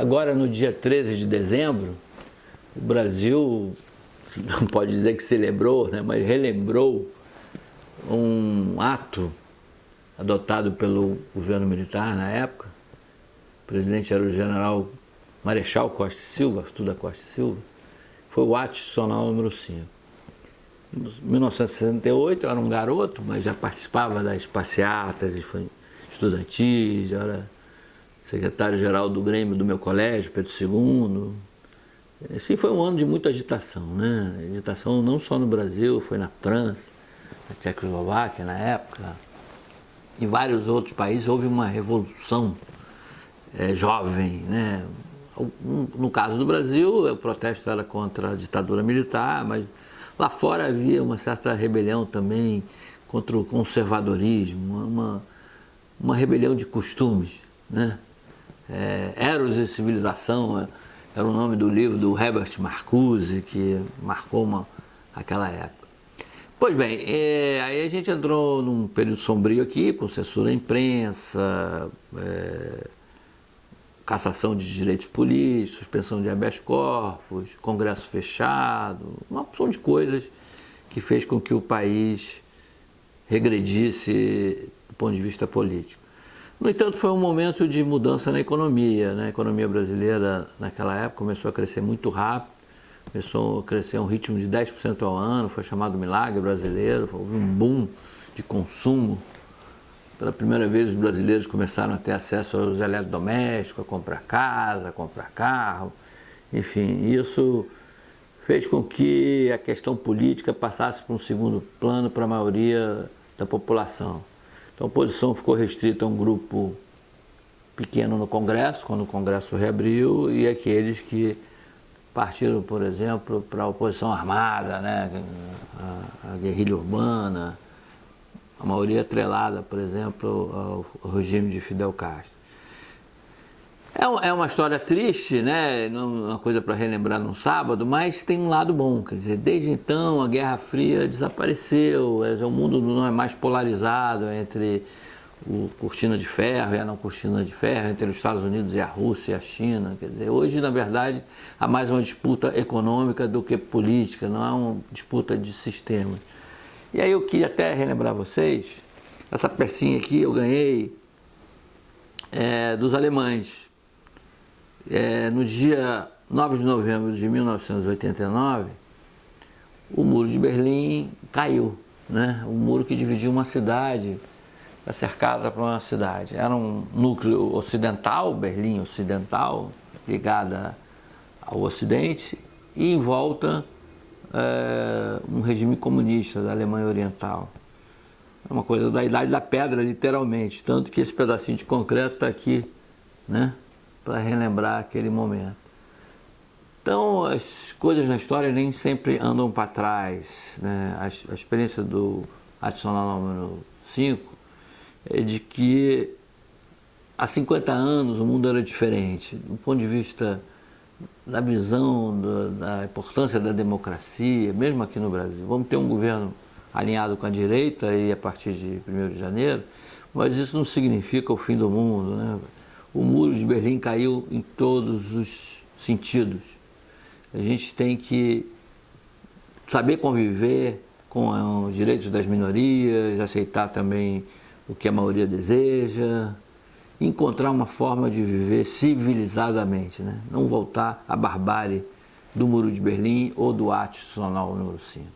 Agora, no dia 13 de dezembro, o Brasil, não pode dizer que celebrou, né, mas relembrou um ato adotado pelo governo militar na época. O presidente era o general Marechal Costa e Silva, Arthur da Costa e Silva. Foi o ato institucional número 5. Em 1968 eu era um garoto, mas já participava das passeatas estudantis, já era secretário-geral do Grêmio do meu colégio, Pedro II. Assim, foi um ano de muita agitação, né? Agitação não só no Brasil, foi na França, na Tchecoslováquia na época. Em vários outros países houve uma revolução jovem, né? No caso do Brasil, o protesto era contra a ditadura militar, mas lá fora havia uma certa rebelião também contra o conservadorismo, uma rebelião de costumes, né? Eros e Civilização era o nome do livro do Herbert Marcuse, que marcou aquela época. Pois bem, aí a gente entrou num período sombrio aqui, com censura à imprensa, cassação de direitos políticos, suspensão de habeas corpus, congresso fechado, uma opção de coisas que fez com que o país regredisse do ponto de vista político. No entanto, foi um momento de mudança na economia, né? A economia brasileira naquela época começou a crescer muito rápido, começou a crescer a um ritmo de 10% ao ano, foi chamado milagre brasileiro, houve um boom de consumo. Pela primeira vez os brasileiros começaram a ter acesso aos eletrodomésticos, a comprar casa, a comprar carro, enfim, isso fez com que a questão política passasse para um segundo plano para a maioria da população. Então a oposição ficou restrita a um grupo pequeno no Congresso, quando o Congresso reabriu, e aqueles que partiram, por exemplo, para a oposição armada, né, a guerrilha urbana, a maioria atrelada, por exemplo, ao regime de Fidel Castro. É uma história triste, né? Não uma coisa para relembrar num sábado, mas tem um lado bom. Quer dizer, desde então a Guerra Fria desapareceu, o mundo não é mais polarizado entre o cortina de ferro e a não cortina de ferro, entre os Estados Unidos e a Rússia e a China. Quer dizer, hoje, na verdade, há mais uma disputa econômica do que política, não há uma disputa de sistemas. E aí eu queria até relembrar vocês, essa pecinha aqui eu ganhei dos alemães. No dia 9 de novembro de 1989, o Muro de Berlim caiu, né? O muro que dividia uma cidade, cercada por uma cidade. Era um núcleo ocidental, Berlim Ocidental, ligada ao Ocidente, e em volta um regime comunista da Alemanha Oriental. É uma coisa da Idade da Pedra, literalmente, tanto que esse pedacinho de concreto está aqui, né, para relembrar aquele momento. Então, as coisas na história nem sempre andam para trás, né? A experiência do adicional número 5 é de que há 50 anos o mundo era diferente, do ponto de vista da visão da importância da democracia, mesmo aqui no Brasil. Vamos ter um governo alinhado com a direita e a partir de 1º de janeiro, mas isso não significa o fim do mundo, né? O Muro de Berlim caiu em todos os sentidos. A gente tem que saber conviver com os direitos das minorias, aceitar também o que a maioria deseja, encontrar uma forma de viver civilizadamente, né? Não voltar à barbárie do Muro de Berlim ou do Ato Institucional número 5.